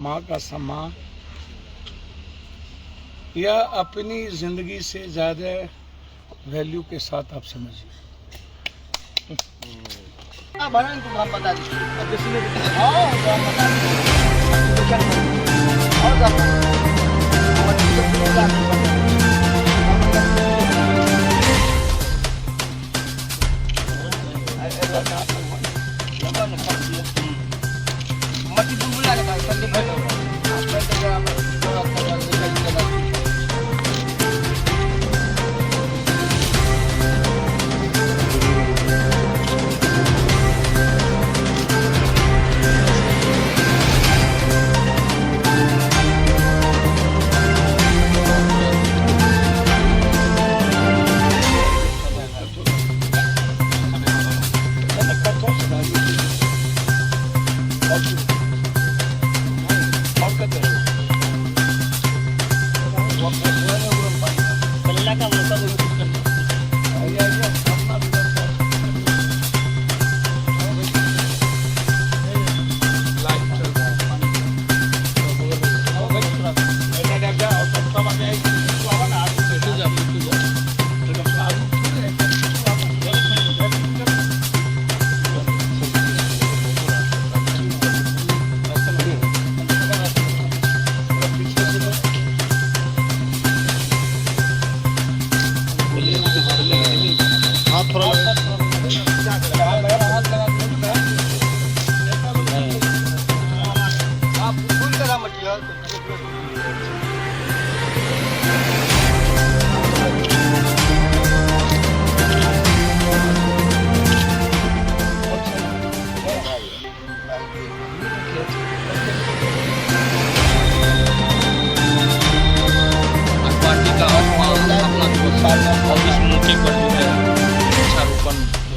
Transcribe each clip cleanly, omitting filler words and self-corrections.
माँ का सम्मान या अपनी जिंदगी से ज्यादा वैल्यू के साथ आप समझिए।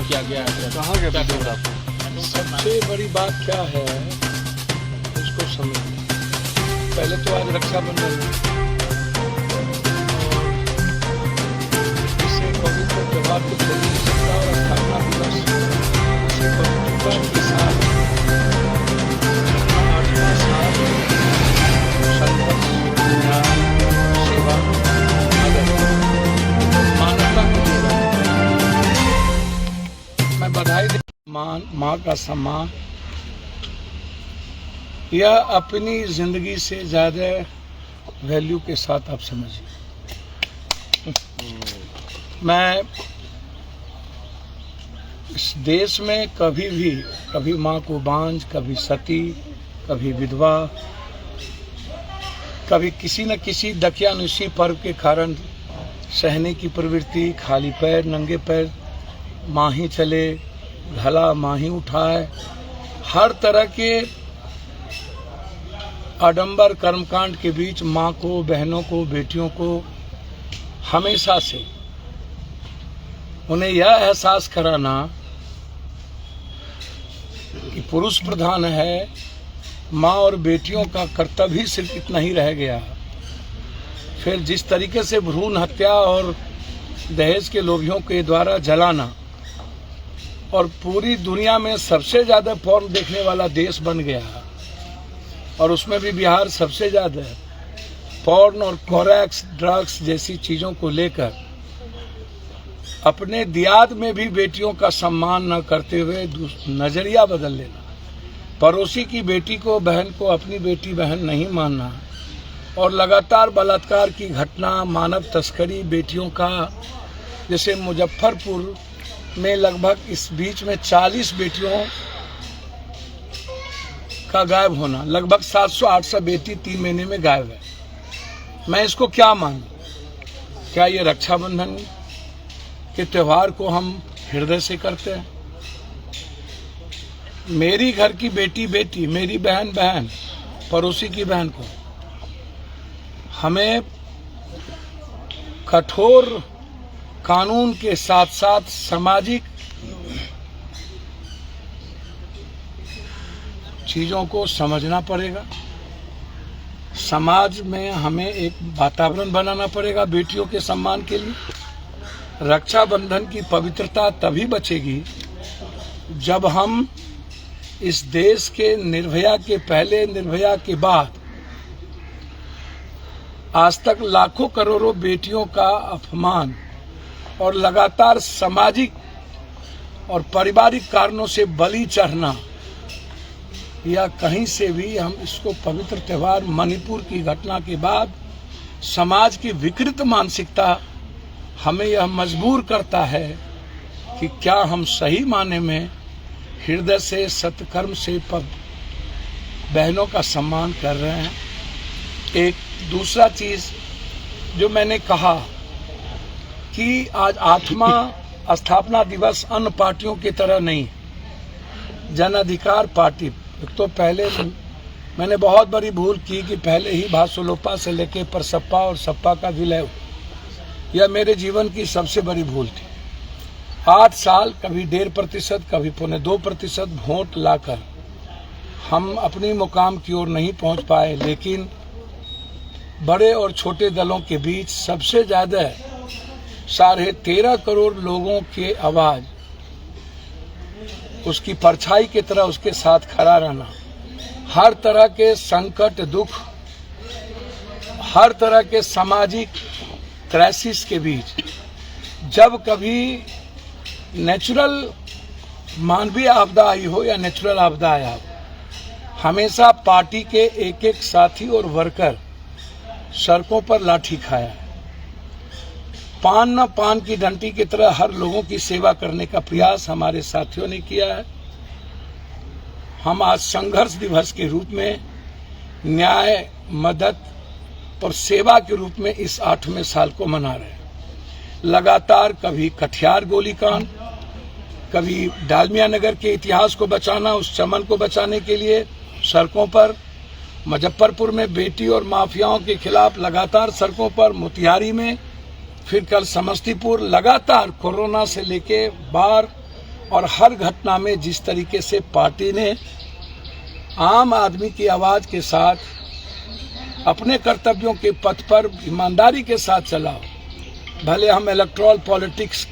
किया गया है। कहाँ के फोटोग्राफर? सबसे बड़ी बात क्या है इसको समझिए। पहले तो आज रक्षाबंधन इससे पवित्र त्योहार को छोड़ नहीं सकता और स्थापना दिवस इसे पवित्रता के साथ 8वां साल संघर्ष, ज्ञान, सेवा, मानवता को देगा। मैं बधाई दे माँ का सम्मान या अपनी जिंदगी से ज्यादा वैल्यू के साथ आप समझिए। मैं इस देश में कभी माँ को बांझ, कभी सती, कभी विधवा, कभी किसी न किसी दकियानुसी पर्व के कारण सहने की प्रवृत्ति, खाली पैर, नंगे पैर माँ ही चले, घला माँ ही उठाए, हर तरह के आडंबर कर्मकांड के बीच माँ को, बहनों को, बेटियों को हमेशा से उन्हें यह एहसास कराना कि पुरुष प्रधान है, माँ और बेटियों का कर्तव्य ही सिर्फ इतना ही रह गया। फिर जिस तरीके से भ्रूण हत्या और दहेज के लोभियों के द्वारा जलाना और पूरी दुनिया में सबसे ज्यादा पोर्न देखने वाला देश बन गया और उसमें भी बिहार सबसे ज्यादा पोर्न और कोरैक्स, ड्रग्स जैसी चीजों को लेकर अपने दियाद में भी बेटियों का सम्मान न करते हुए नजरिया बदल लेना, पड़ोसी की बेटी को, बहन को अपनी बेटी बहन नहीं मानना और लगातार बलात्कार की घटना, मानव तस्करी, बेटियों का, जैसे मुजफ्फरपुर में लगभग इस बीच में 40 बेटियों का गायब होना, लगभग 700-800 बेटी 3 महीने में गायब है। मैं इसको क्या मानूं? क्या ये रक्षाबंधन के त्योहार को हम हृदय से करते हैं? मेरी घर की बेटी बेटी, मेरी बहन बहन, पड़ोसी की बहन को हमें कठोर कानून के साथ साथ सामाजिक चीजों को समझना पड़ेगा। समाज में हमें एक वातावरण बनाना पड़ेगा बेटियों के सम्मान के लिए। रक्षाबंधन की पवित्रता तभी बचेगी जब हम इस देश के निर्भया के पहले, निर्भया के बाद आज तक लाखों करोड़ों बेटियों का अपमान और लगातार सामाजिक और पारिवारिक कारणों से बलि चढ़ना, या कहीं से भी हम इसको पवित्र त्योहार मणिपुर की घटना के बाद समाज की विकृत मानसिकता हमें यह मजबूर करता है कि क्या हम सही माने में हृदय से, सत्कर्म से बहनों का सम्मान कर रहे हैं। एक दूसरा चीज जो मैंने कहा कि आज 8वां स्थापना दिवस अन्य पार्टियों की तरह नहीं, जन अधिकार पार्टी। तो पहले मैंने बहुत बड़ी भूल की कि पहले ही भासोलोपा से लेके परसप्पा और सपा का विलय, यह मेरे जीवन की सबसे बड़ी भूल थी। 8 साल कभी 1.5%, कभी 2.25% वोट लाकर हम अपनी मुकाम की ओर नहीं पहुंच पाए, लेकिन बड़े और छोटे दलों के बीच सबसे ज्यादा 13.5 करोड़ लोगों के आवाज, उसकी परछाई की तरह उसके साथ खड़ा रहना, हर तरह के संकट, दुख, हर तरह के सामाजिक क्राइसिस के बीच जब कभी नेचुरल मानवीय आपदा आई हो या नेचुरल आपदा आया हो, हमेशा पार्टी के एक एक साथी और वर्कर सड़कों पर लाठी खाया है। पान न पान की डंडी की तरह हर लोगों की सेवा करने का प्रयास हमारे साथियों ने किया है। हम आज संघर्ष दिवस के रूप में न्याय, मदद और सेवा के रूप में इस 8वें साल को मना रहे हैं। लगातार कभी कटिहार गोलीकांड, कभी डालमिया नगर के इतिहास को बचाना, उस चमन को बचाने के लिए सड़कों पर, मुजफ्फरपुर में बेटी और माफियाओं के खिलाफ लगातार सड़कों पर, मोतिहारी में, फिर कल समस्तीपुर, लगातार कोरोना से लेके बाढ़ और हर घटना में जिस तरीके से पार्टी ने आम आदमी की आवाज के साथ अपने कर्तव्यों के पथ पर ईमानदारी के साथ चला, भले हम इलेक्टोरल पॉलिटिक्स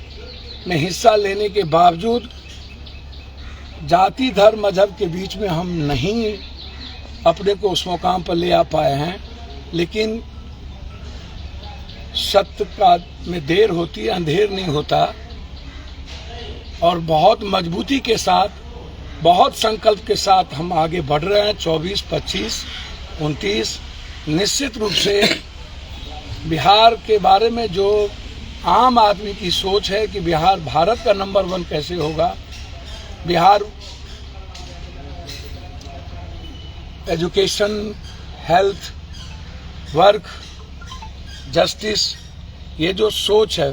में हिस्सा लेने के बावजूद जाति, धर्म, मजहब के बीच में हम नहीं अपने को उस मुकाम पर ले आ पाए हैं, लेकिन सत्य का में देर होती है, अंधेर नहीं होता। और बहुत मजबूती के साथ, बहुत संकल्प के साथ हम आगे बढ़ रहे हैं। 24, 25, 29 निश्चित रूप से बिहार के बारे में जो आम आदमी की सोच है कि बिहार भारत का नंबर 1 कैसे होगा, Bihar education, health, work, justice, ये जो सोच है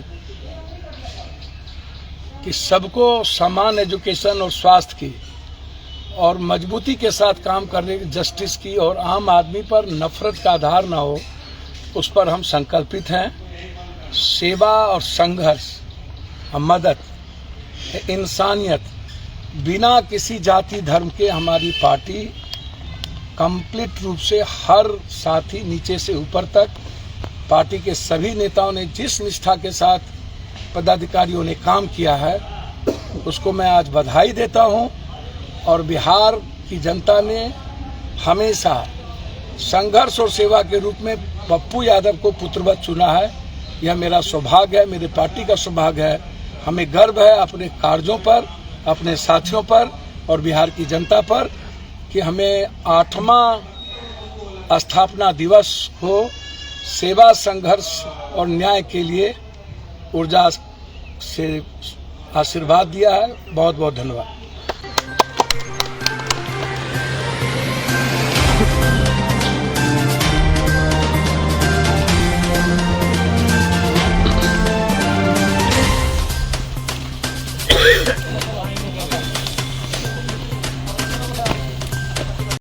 कि सबको समान एजुकेशन और स्वास्थ्य की और मजबूती के साथ काम करने की, जस्टिस की, और आम आदमी पर नफरत का आधार ना हो, उस पर हम संकल्पित हैं। सेवा और संघर्ष, मदद, इंसानियत, बिना किसी जाति धर्म के हमारी पार्टी कंप्लीट रूप से हर साथी नीचे से ऊपर तक, पार्टी के सभी नेताओं ने जिस निष्ठा के साथ पदाधिकारियों ने काम किया है उसको मैं आज बधाई देता हूं। और बिहार की जनता ने हमेशा संघर्ष और सेवा के रूप में पप्पू यादव को पुत्रवत चुना है। यह मेरा सौभाग्य है, मेरी पार्टी का सौभाग्य है। हमें गर्व है अपने कार्यों पर, अपने साथियों पर और बिहार की जनता पर कि हमें 8वां स्थापना दिवस को सेवा, संघर्ष और न्याय के लिए ऊर्जा से आशीर्वाद दिया है। बहुत बहुत धन्यवाद।